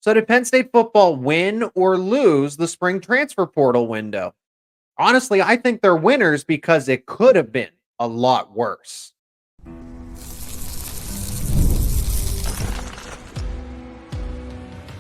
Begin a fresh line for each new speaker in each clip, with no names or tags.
So did Penn State football win or lose the spring transfer portal window? Honestly, I think they're winners because it could have been a lot worse.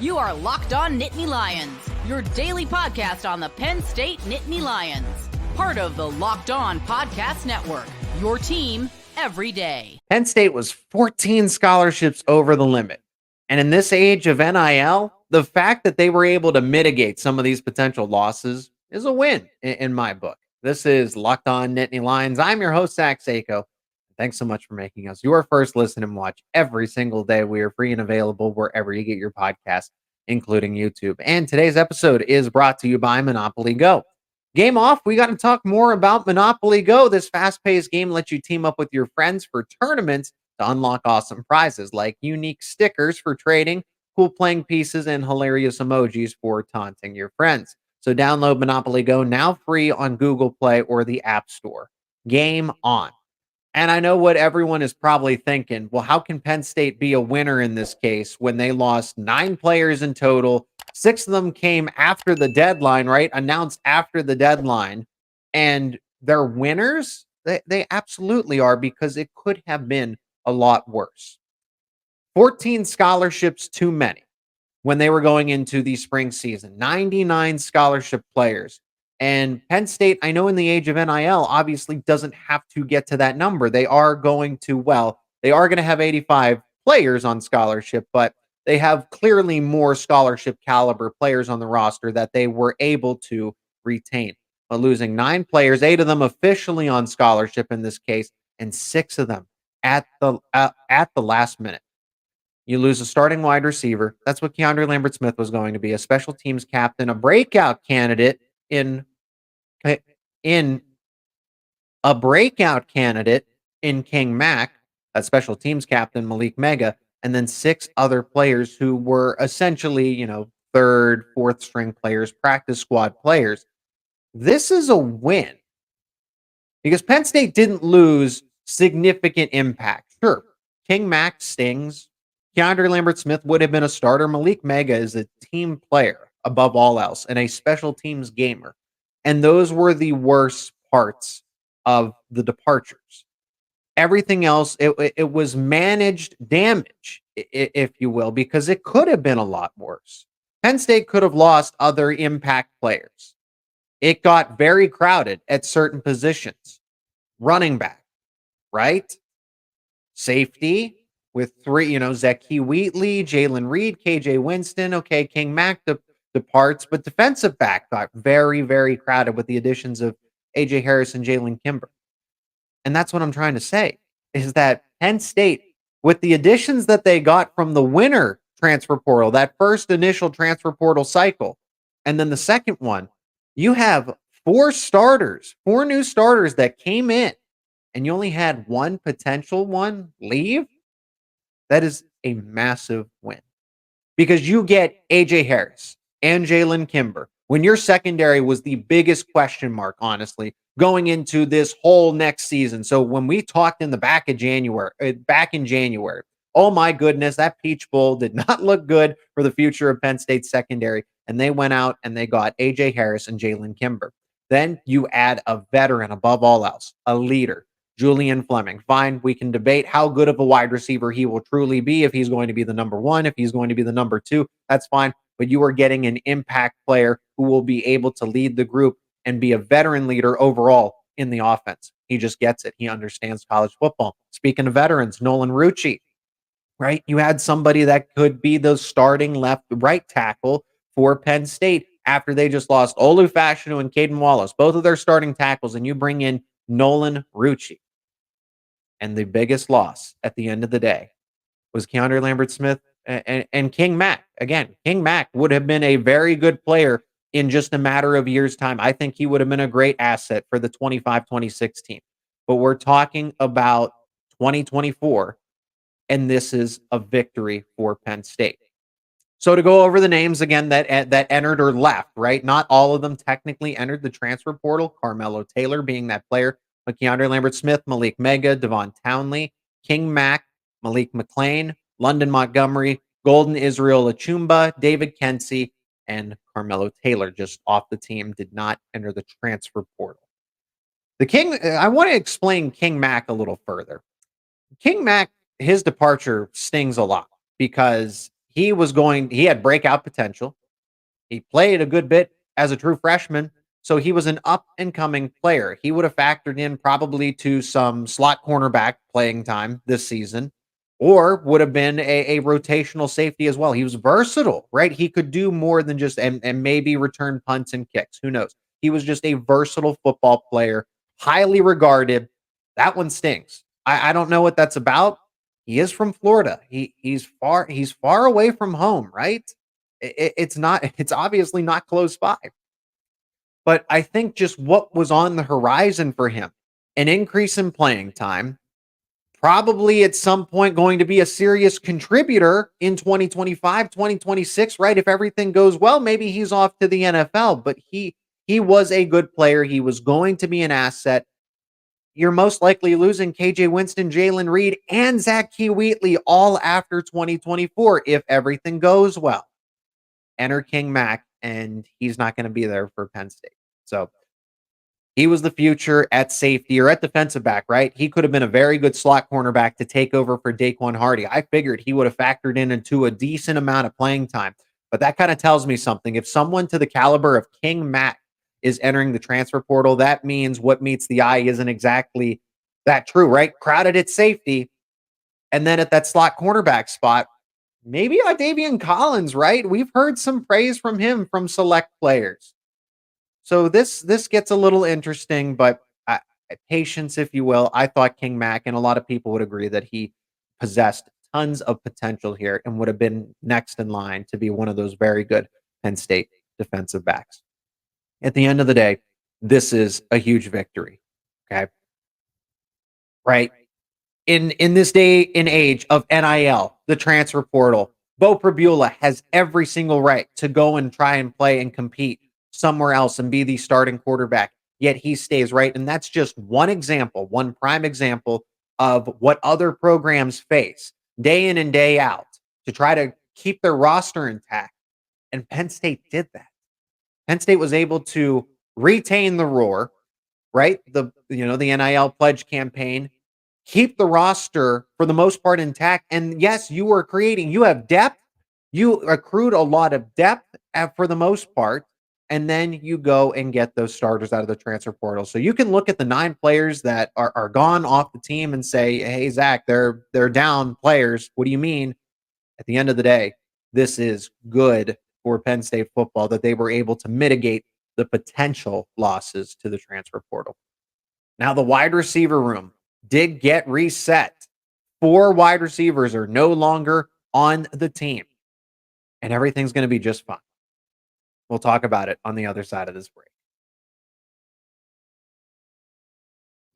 You are Locked On Nittany Lions, your daily podcast on the Penn State Nittany Lions. Part of the Locked On Podcast Network, your team every day.
Penn State was 14 scholarships over the limit. And in this age of NIL, the fact that they were able to mitigate some of these potential losses is a win in my book. This is Locked On Nittany Lions. I'm your host, Zach Seyko. Thanks so much for making us your first listen and watch every single day. We are free and available wherever you get your podcasts, including YouTube. And today's episode is brought to you by Monopoly Go. Game off, we got to talk more about Monopoly Go. This fast-paced game lets you team up with your friends for tournaments to unlock awesome prizes like unique stickers for trading, cool playing pieces, and hilarious emojis for taunting your friends. So download Monopoly Go now free on Google Play or the App Store. Game on. And I know what everyone is probably thinking. Well, how can Penn State be a winner in this case when they lost 9 players in total? 6 of them came after the deadline, right? Announced after the deadline. And they're winners? They absolutely are, because it could have been a lot worse. 14 scholarships too many when they were going into the spring season. 99 scholarship players. And Penn State, I know in the age of NIL, obviously doesn't have to get to that number. They are going to have 85 players on scholarship, but they have clearly more scholarship caliber players on the roster that they were able to retain. But losing 9 players, 8 of them officially on scholarship in this case, and 6 of them at the last minute. You lose a starting wide receiver. That's what KeAndre Lambert-Smith was going to be, a special teams captain, a breakout candidate in King Mack, a special teams captain, Malik Mega, and then 6 other players who were essentially, third, fourth string players, practice squad players. This is a win because Penn State didn't lose significant impact. Sure, King Mack stings. KeAndre Lambert-Smith would have been a starter. Malik Mega is a team player above all else and a special teams gamer. And those were the worst parts of the departures. Everything else, it was managed damage, if you will, because it could have been a lot worse. Penn State could have lost other impact players. It got very crowded at certain positions. Running back, right? Safety with 3, Zeki Wheatley, Jalen Reed, KJ Winston. Okay, King Mack departs, but defensive back got very, very crowded with the additions of AJ Harris and Jalen Kimber. And that's what I'm trying to say, is that Penn State, with the additions that they got from the winter transfer portal, that first initial transfer portal cycle, and then the second one, you have 4 new starters that came in, and you only had one potential one leave. That is a massive win, because you get AJ Harris and Jalen Kimber when your secondary was the biggest question mark, honestly, going into this whole next season. So when we talked in the back in January, oh my goodness, that Peach Bowl did not look good for the future of Penn State's secondary. And they went out and they got AJ Harris and Jalen Kimber. Then you add a veteran above all else, a leader, Julian Fleming. Fine, we can debate how good of a wide receiver he will truly be, if he's going to be the number 1, if he's going to be the number 2, that's fine. But you are getting an impact player who will be able to lead the group and be a veteran leader overall in the offense. He just gets it. He understands college football. Speaking of veterans, Nolan Rucci, right? You had somebody that could be the starting right tackle for Penn State after they just lost Olu Fashanu and Caden Wallace, both of their starting tackles, and you bring in Nolan Rucci. And the biggest loss at the end of the day was KeAndre Lambert-Smith and King Mack. Again, King Mack would have been a very good player in just a matter of years' time. I think he would have been a great asset for the 25-26 team. But we're talking about 2024, and this is a victory for Penn State. So to go over the names again that entered or left, right? Not all of them technically entered the transfer portal. Carmelo Taylor being that player, but KeAndre Lambert-Smith, Malik Mega, Devon Townley, King Mack, Malik McLean, London Montgomery, Golden Israel Achumba, David Kensey, and Carmelo Taylor just off the team, did not enter the transfer portal. I want to explain King Mack a little further. King Mack, his departure stings a lot because he had breakout potential. He played a good bit as a true freshman, so he was an up and coming player. He would have factored in probably to some slot cornerback playing time this season, or would have been a rotational safety as well. He was versatile, right? He could do more than just and maybe return punts and kicks. Who knows? He was just a versatile football player, highly regarded. That one stings. I don't know what that's about. He is from Florida. He's far away from home, right? It's obviously not close by. But I think just what was on the horizon for him, an increase in playing time, probably at some point going to be a serious contributor in 2025, 2026, right? If everything goes well, maybe he's off to the NFL, but he was a good player. He was going to be an asset. You're most likely losing KJ Winston, Jalen Reed, and Zach Wheatley all after 2024 if everything goes well. Enter King Mack, and he's not going to be there for Penn State. So he was the future at safety or at defensive back, right? He could have been a very good slot cornerback to take over for Daquan Hardy. I figured he would have factored into a decent amount of playing time, but that kind of tells me something. If someone to the caliber of King Mack is entering the transfer portal, that means what meets the eye isn't exactly that true, right? Crowded at safety, and then at that slot cornerback spot, maybe Davian Collins, right? We've heard some praise from him from select players. So this gets a little interesting, but patience, if you will. I thought King Mack, and a lot of people would agree that he possessed tons of potential here and would have been next in line to be one of those very good Penn State defensive backs. At the end of the day, this is a huge victory. Okay. Right. In this day and age of NIL, the transfer portal, Bo Prabula has every single right to go and try and play and compete somewhere else and be the starting quarterback. Yet he stays, right. And that's just one example, one prime example of what other programs face day in and day out to try to keep their roster intact. And Penn State did that. Penn State was able to retain the roar, right? The NIL pledge campaign, keep the roster for the most part intact. And yes, you have depth. You accrued a lot of depth for the most part. And then you go and get those starters out of the transfer portal. So you can look at the 9 players that are gone off the team and say, hey, Zach, they're down players. What do you mean? At the end of the day, this is good for Penn State football that they were able to mitigate the potential losses to the transfer portal. Now, the wide receiver room did get reset. 4 wide receivers are no longer on the team, and everything's going to be just fine. We'll talk about it on the other side of this break.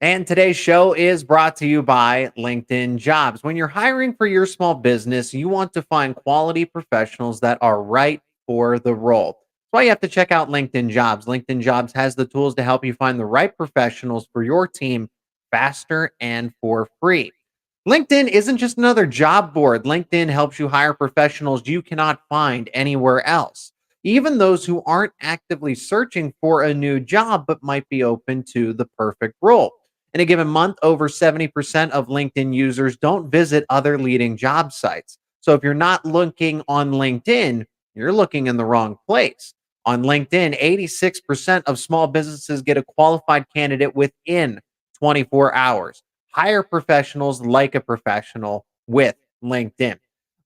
And today's show is brought to you by LinkedIn Jobs. When you're hiring for your small business, you want to find quality professionals that are right for the role. That's why you have to check out LinkedIn Jobs. LinkedIn Jobs has the tools to help you find the right professionals for your team faster and for free. LinkedIn isn't just another job board. LinkedIn helps you hire professionals you cannot find anywhere else, even those who aren't actively searching for a new job but might be open to the perfect role. In a given month, over 70% of LinkedIn users don't visit other leading job sites. So if you're not looking on LinkedIn, you're looking in the wrong place. On LinkedIn, 86% of small businesses get a qualified candidate within 24 hours. Hire professionals like a professional with LinkedIn.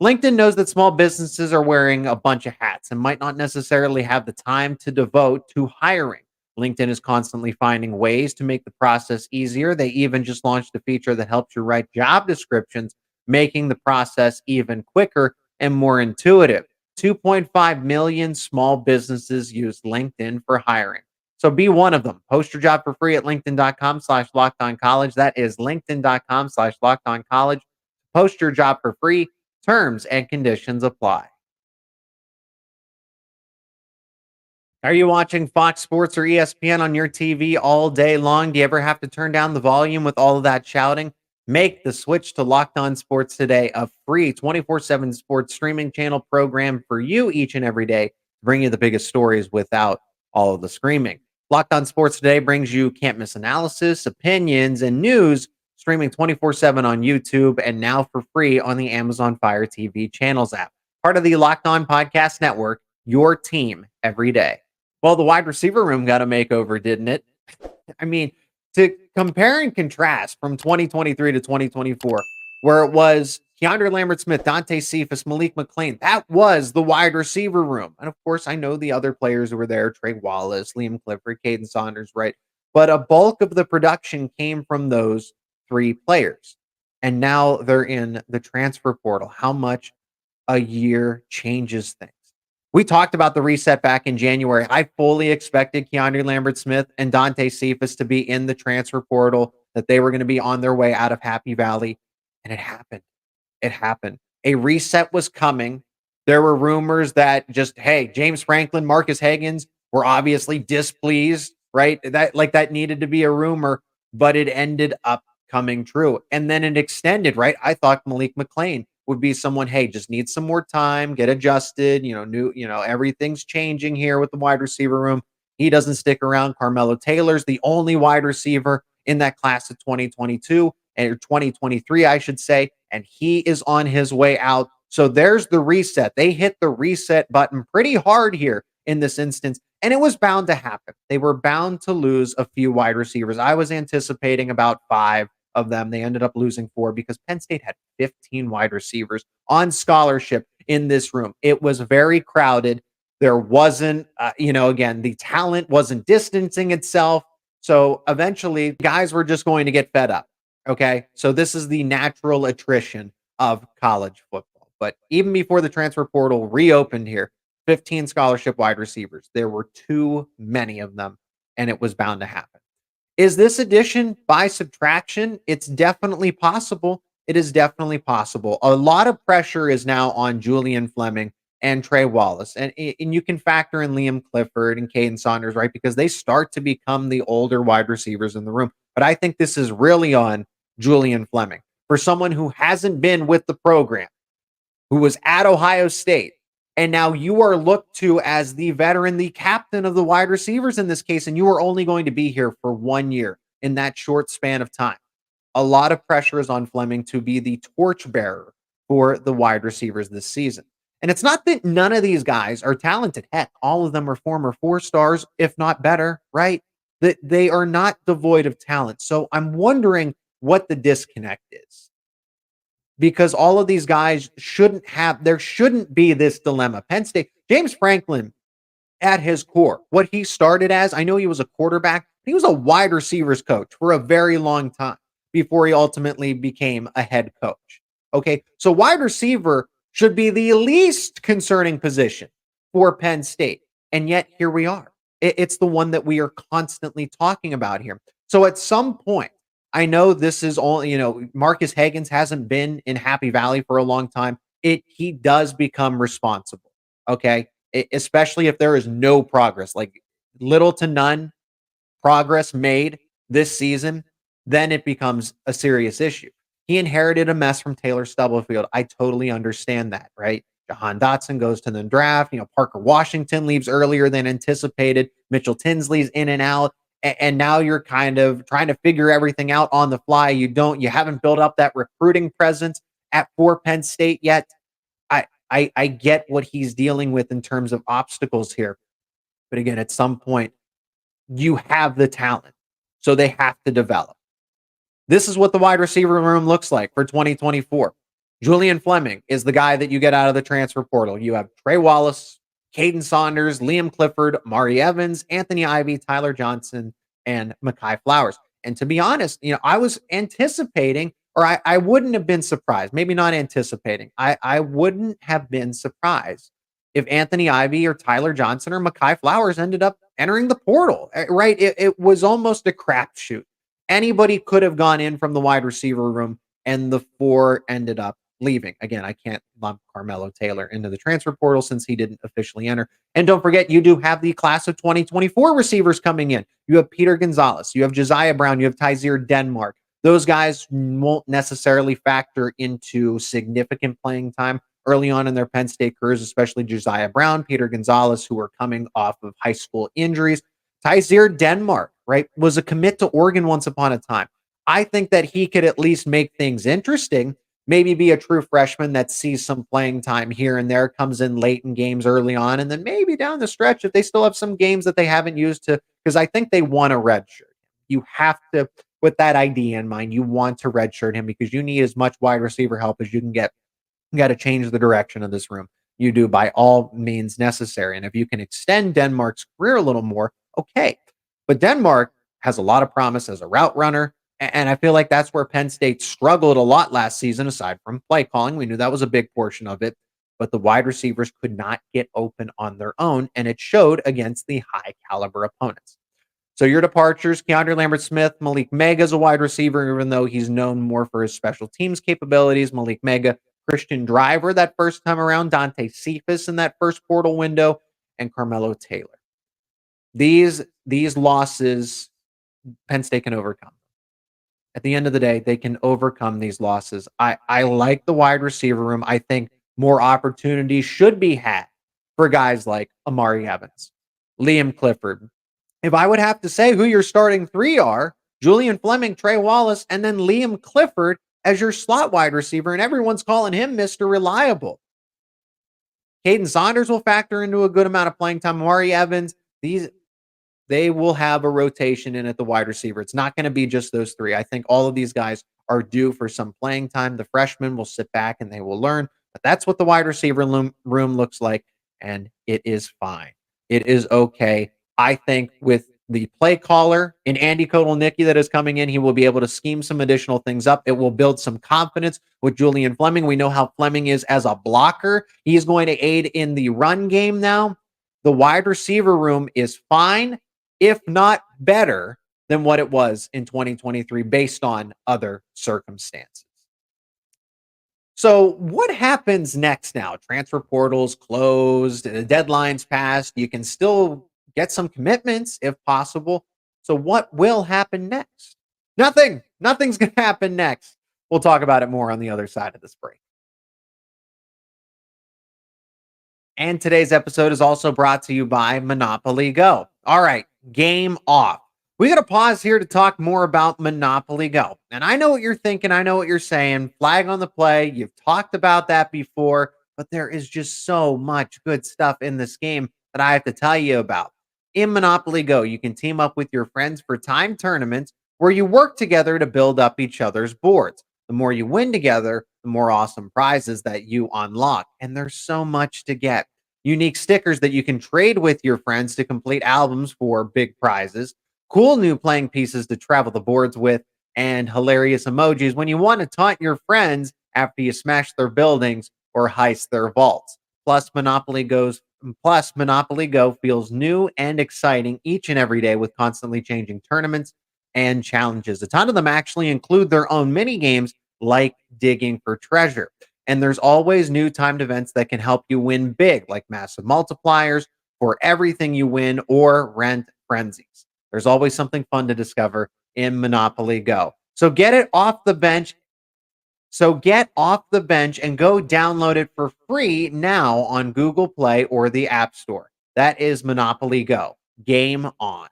LinkedIn knows that small businesses are wearing a bunch of hats and might not necessarily have the time to devote to hiring. LinkedIn is constantly finding ways to make the process easier. They even just launched a feature that helps you write job descriptions, making the process even quicker and more intuitive. 2.5 million small businesses use LinkedIn for hiring. So be one of them. Post your job for free at linkedin.com/lockedoncollege. That is linkedin.com/lockedoncollege. Post your job for free. Terms and conditions apply. Are you watching Fox Sports or ESPN on your TV all day long? Do you ever have to turn down the volume with all of that shouting? Make the switch to Locked On Sports today, a free 24/7 sports streaming channel program for you each and every day to bring you the biggest stories without all of the screaming. Locked On Sports today brings you can't miss analysis, opinions, and news streaming 24/7 on YouTube and now for free on the Amazon Fire TV channels app. Part of the Locked On Podcast Network, your team every day. Well, the wide receiver room got a makeover, didn't it? I mean, to compare and contrast from 2023 to 2024, where it was KeAndre Lambert-Smith, Dante Cephas, Malik McClain, that was the wide receiver room. And of course, I know the other players who were there, Trey Wallace, Liam Clifford, Caden Saunders, right? But a bulk of the production came from those three players. And now they're in the transfer portal. How much a year changes things. We talked about the reset back in January. I fully expected KeAndre Lambert-Smith and Dante Cephas to be in the transfer portal, that they were going to be on their way out of Happy Valley, and it happened. It happened. A reset was coming. There were rumors that just, hey, James Franklin, Marcus Higgins were obviously displeased, right? That needed to be a rumor, but it ended up coming true. And then it extended, right? I thought Malik McClain would be someone, hey, just need some more time, get adjusted, everything's changing here with the wide receiver room. He doesn't stick around. Carmelo Taylor's the only wide receiver in that class of 2022 or 2023, I should say, and he is on his way out. So there's the reset. They hit the reset button pretty hard here in this instance, and it was bound to happen. They were bound to lose a few wide receivers. I was anticipating about 5 of them. They ended up losing 4 because Penn State had 15 wide receivers on scholarship in this room. It was very crowded. There wasn't, again, the talent wasn't distancing itself. So eventually, guys were just going to get fed up. Okay. So this is the natural attrition of college football. But even before the transfer portal reopened here, 15 scholarship wide receivers, there were too many of them, and it was bound to happen. Is this addition by subtraction? It's definitely possible. It is definitely possible. A lot of pressure is now on Julian Fleming and Trey Wallace. And you can factor in Liam Clifford and Caden Saunders, right? Because they start to become the older wide receivers in the room. But I think this is really on Julian Fleming. For someone who hasn't been with the program, who was at Ohio State, and now you are looked to as the veteran, the captain of the wide receivers in this case, and you are only going to be here for 1 year in that short span of time. A lot of pressure is on Fleming to be the torchbearer for the wide receivers this season. And it's not that none of these guys are talented. Heck, all of them are former 4-stars, if not better, right? That they are not devoid of talent. So I'm wondering what the disconnect is. Because all of these guys there shouldn't be this dilemma. Penn State, James Franklin, at his core, what he started as, I know he was a quarterback, he was a wide receivers coach for a very long time before he ultimately became a head coach. Okay, so wide receiver should be the least concerning position for Penn State. And yet here we are. It's the one that we are constantly talking about here. So at some point, I know this is all, Marcus Higgins hasn't been in Happy Valley for a long time. He does become responsible. Okay. Especially if there is no progress, like little to none progress made this season, then it becomes a serious issue. He inherited a mess from Taylor Stubblefield. I totally understand that, right? Jahan Dotson goes to the draft. Parker Washington leaves earlier than anticipated. Mitchell Tinsley's in and out. And now you're kind of trying to figure everything out on the fly. You haven't built up that recruiting presence for Penn State yet. I get what he's dealing with in terms of obstacles here. But again, at some point, you have the talent. So they have to develop. This is what the wide receiver room looks like for 2024. Julian Fleming is the guy that you get out of the transfer portal. You have Trey Wallace, Caden Saunders, Liam Clifford, Mari Evans, Anthony Ivy, Tyler Johnson, and Mekhi Flowers. And to be honest, I was anticipating, or I wouldn't have been surprised, maybe not anticipating. I wouldn't have been surprised if Anthony Ivy or Tyler Johnson or Mekhi Flowers ended up entering the portal, right? It was almost a crapshoot. Anybody could have gone in from the wide receiver room, and the 4 ended up leaving. Again, I can't lump Carmelo Taylor into the transfer portal since he didn't officially enter. And don't forget, you do have the class of 2024 receivers coming in. You have Peter Gonzalez, you have Josiah Brown, you have Tyzier Denmark, Those guys won't necessarily factor into significant playing time early on in their Penn State careers, especially Josiah Brown, Peter Gonzalez, who are coming off of high school injuries. Tysier Denmark, right, was a commit to Oregon once upon a time. I think that he could at least make things interesting, maybe be a true freshman that sees some playing time here and there, comes in late in games early on, and then maybe down the stretch, if they still have some games that they haven't used to, because I think they want a red shirt. You have to, with that idea in mind, you want to redshirt him because you need as much wide receiver help as you can get. You got to change the direction of this room. You do by all means necessary. And if you can extend Denmark's career a little more, okay. But Denmark has a lot of promise as a route runner. And I feel like that's where Penn State struggled a lot last season, aside from play calling. We knew that was a big portion of it. But the wide receivers could not get open on their own. And it showed against the high caliber opponents. So your departures, KeAndre Lambert-Smith, Malik Mega is a wide receiver, even though he's known more for his special teams capabilities. Malik Mega, Christian Driver that first time around, Dante Cephas in that first portal window, and Carmelo Taylor. These losses, Penn State can overcome. At the end of the day, they can overcome these losses. I like the wide receiver room. I think more opportunities should be had for guys like Amari Evans, Liam Clifford. If I would have to say who your starting three are, Julian Fleming, Trey Wallace, and then Liam Clifford as your slot wide receiver, and everyone's calling him Mr. Reliable. Caden Saunders will factor into a good amount of playing time. Amari Evans, they will have a rotation in at the wide receiver. It's not going to be just those three. I think all of these guys are due for some playing time. The freshmen will sit back and they will learn. But that's what the wide receiver room looks like, and it is fine. It is okay. I think with the play caller in Andy Kotelnicki that is coming in, he will be able to scheme some additional things up. It will build some confidence with Julian Fleming. We know how Fleming is as a blocker. He is going to aid in the run game now. The wide receiver room is fine, if not better than what it was in 2023 based on other circumstances. So what happens next now? Transfer portals closed, the deadline's passed. You can still get some commitments if possible. So what will happen next? Nothing. Nothing's going to happen next. We'll talk about it more on the other side of this break. And today's episode is also brought to you by Monopoly Go. All right, game off. We got to pause here to talk more about Monopoly Go. And I know what you're thinking. I know what you're saying. Flag on the play. You've talked about that before, but there is just so much good stuff in this game that I have to tell you about. In Monopoly Go, you can team up with your friends for timed tournaments where you work together to build up each other's boards. The more you win together, the more awesome prizes that you unlock. And there's so much to get. Unique stickers that you can trade with your friends to complete albums for big prizes. Cool new playing pieces to travel the boards with, and hilarious emojis when you want to taunt your friends after you smash their buildings or heist their vaults. Plus, Monopoly Go feels new and exciting each and every day with constantly changing tournaments and challenges. A ton of them actually include their own mini games like digging for treasure. And there's always new timed events that can help you win big, like massive multipliers for everything you win or rent frenzies. There's always something fun to discover in Monopoly Go. So get off the bench and go download it for free now on Google Play or the App Store. That is Monopoly Go. Game on.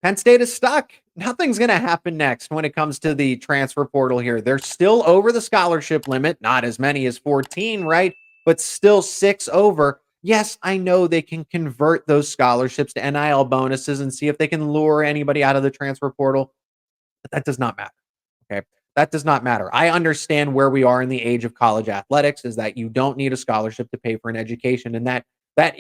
Penn State is stuck. Nothing's going to happen next when it comes to the transfer portal here. They're still over the scholarship limit, not as many as 14, right? But still 6 over. Yes, I know they can convert those scholarships to NIL bonuses and see if they can lure anybody out of the transfer portal. But that does not matter. Okay. That does not matter. I understand where we are in the age of college athletics is that you don't need a scholarship to pay for an education. And that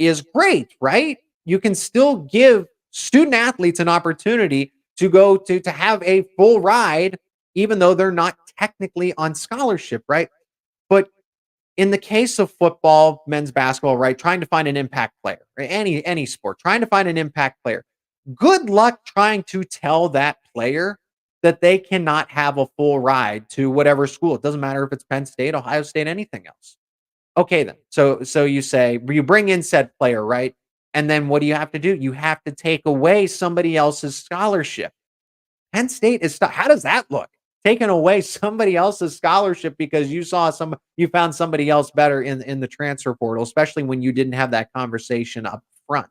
is great, right? You can still give student athletes an opportunity to go to have a full ride, even though they're not technically on scholarship, right? But in the case of football, men's basketball, right, trying to find an impact player, or any sport, trying to find an impact player, good luck trying to tell that player that they cannot have a full ride to whatever school. It doesn't matter if it's Penn State, Ohio State, anything else. Okay, then. So you bring in said player, right? And then what do you have to do? You have to take away somebody else's scholarship. Penn State is how does that look? Taking away somebody else's scholarship because you found somebody else better in the transfer portal, especially when you didn't have that conversation up front.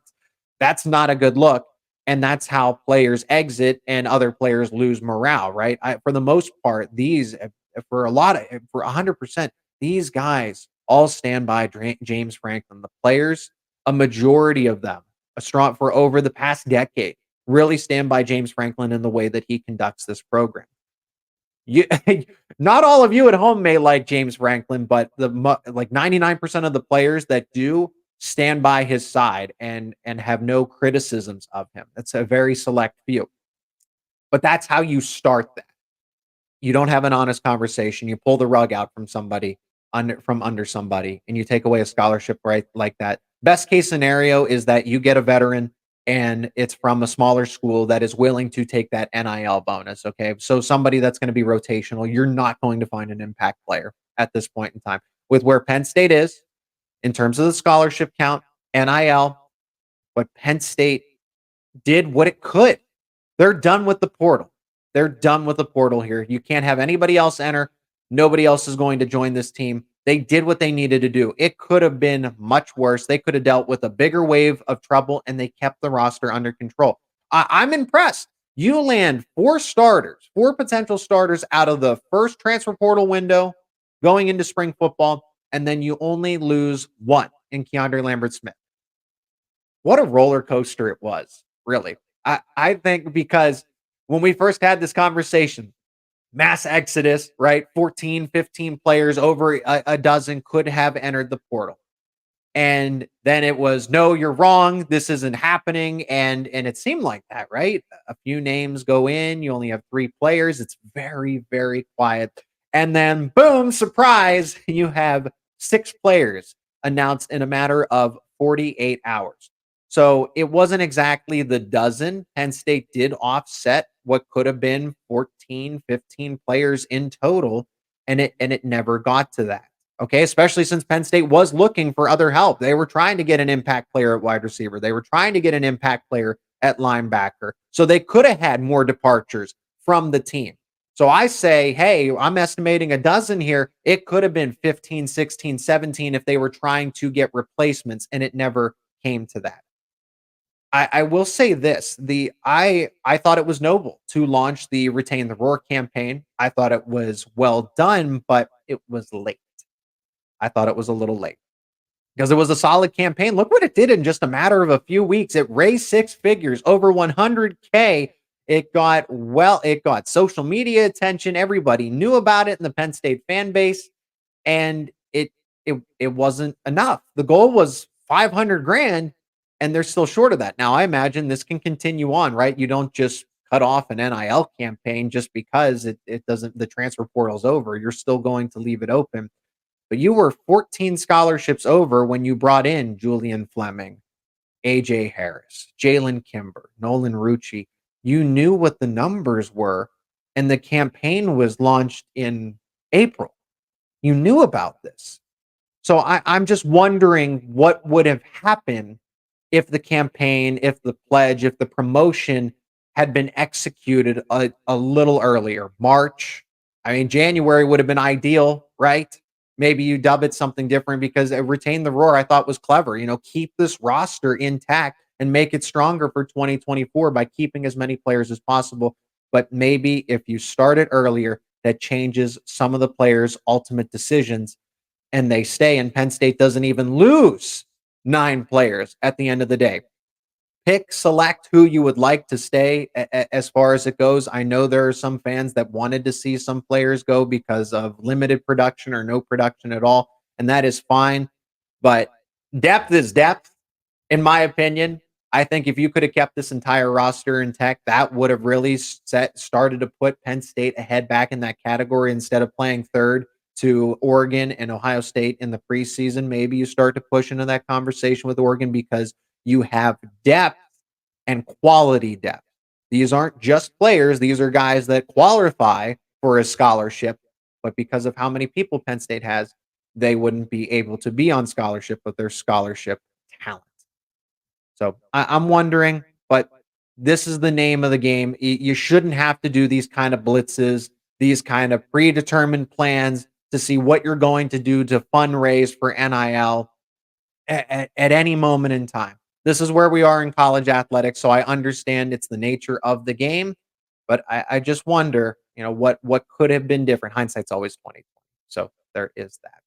That's not a good look. And that's how players exit and other players lose morale, right? For the most part, for 100%, these guys all stand by James Franklin. The players, a majority of them, a strong for over the past decade, really stand by James Franklin in the way that he conducts this program. You, not all of you at home may like James Franklin, but like 99% of the players that do stand by his side and have no criticisms of him. That's a very select few. But that's how you start that. You don't have an honest conversation. You pull the rug out from somebody under somebody, and you take away a scholarship right like that. Best case scenario is that you get a veteran and it's from a smaller school that is willing to take that NIL bonus. Okay. So somebody that's going to be rotational, you're not going to find an impact player at this point in time. With where Penn State is in terms of the scholarship count, NIL, but Penn State did what it could. They're done with the portal. They're done with the portal here. You can't have anybody else enter. Nobody else is going to join this team. They did what they needed to do. It could have been much worse. They could have dealt with a bigger wave of trouble, and they kept the roster under control. I'm impressed. You land four potential starters out of the first transfer portal window going into spring football, and then you only lose one in KeAndre Lambert-Smith. What a roller coaster it was, really. I think because when we first had this conversation, mass exodus, right? 14, 15 players, over a dozen could have entered the portal. And then it was, no, you're wrong. This isn't happening. And it seemed like that, right? A few names go in. You only have 3 players. It's very, very quiet. And then boom, surprise, you have 6 players announced in a matter of 48 hours. So it wasn't exactly the dozen. Penn State did offset what could have been 14, 15 players in total, and it never got to that. Okay, especially since Penn State was looking for other help. They were trying to get an impact player at wide receiver. They were trying to get an impact player at linebacker. So they could have had more departures from the team. So I say, hey, I'm estimating a dozen here. It could have been 15, 16, 17 if they were trying to get replacements, and it never came to that. I will say this, I thought it was noble to launch the Retain the Roar campaign. I thought it was well done, but it was late. I thought it was a little late because it was a solid campaign. Look what it did in just a matter of a few weeks. It raised 6 figures, over 100K. It got social media attention. Everybody knew about it in the Penn State fan base, and it wasn't enough. The goal was 500 grand, and they're still short of that. Now, I imagine this can continue on, right? You don't just cut off an NIL campaign just because the transfer portal's over. You're still going to leave it open. But you were 14 scholarships over when you brought in Julian Fleming, AJ Harris, Jalen Kimber, Nolan Rucci. You knew what the numbers were, and the campaign was launched in April. You knew about this. So I'm just wondering what would have happened if the campaign, if the pledge, if the promotion had been executed a little earlier. March, I mean, January would have been ideal, right? Maybe you dub it something different because Retain the Roar I thought was clever. Keep this roster intact and make it stronger for 2024 by keeping as many players as possible. But maybe if you start it earlier, that changes some of the players' ultimate decisions and they stay, and Penn State doesn't even lose 9 players at the end of the day. Select who you would like to stay as far as it goes. I know there are some fans that wanted to see some players go because of limited production or no production at all, and that is fine. But depth is depth, in my opinion. I think if you could have kept this entire roster intact, that would have really started to put Penn State ahead back in that category instead of playing third to Oregon and Ohio State in the preseason. Maybe you start to push into that conversation with Oregon because you have depth and quality depth. These aren't just players. These are guys that qualify for a scholarship, but because of how many people Penn State has, they wouldn't be able to be on scholarship with their scholarship talent. So I'm wondering, but this is the name of the game. You shouldn't have to do these kind of blitzes, these kind of predetermined plans to see what you're going to do to fundraise for NIL at any moment in time. This is where we are in college athletics, so I understand it's the nature of the game, but I just wonder, what could have been different. Hindsight's always 2020, so there is that.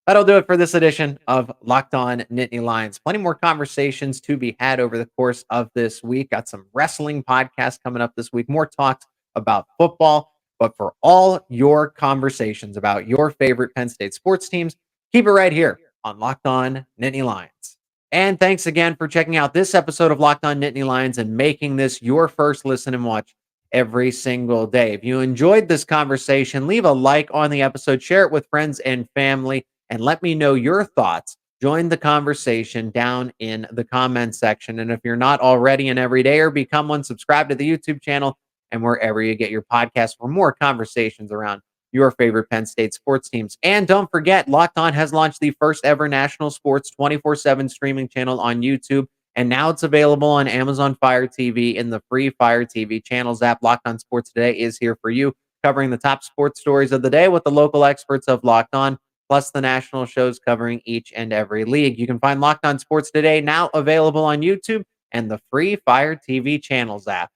That'll do it for this edition of Locked On Nittany Lions. Plenty more conversations to be had over the course of this week. Got some wrestling podcasts coming up this week, more talks about football. But for all your conversations about your favorite Penn State sports teams, keep it right here on Locked On Nittany Lions. And thanks again for checking out this episode of Locked On Nittany Lions and making this your first listen and watch every single day. If you enjoyed this conversation, leave a like on the episode, share it with friends and family, and let me know your thoughts. Join the conversation down in the comments section. And if you're not already an everydayer, become one, subscribe to the YouTube channel and wherever you get your podcast for more conversations around your favorite Penn State sports teams. And don't forget, Locked On has launched the first ever national sports 24/7 streaming channel on YouTube. And now it's available on Amazon Fire TV in the free Fire TV channels app. Locked On Sports Today is here for you, covering the top sports stories of the day with the local experts of Locked On, plus the national shows covering each and every league. You can find Locked On Sports Today now available on YouTube and the free Fire TV channels app.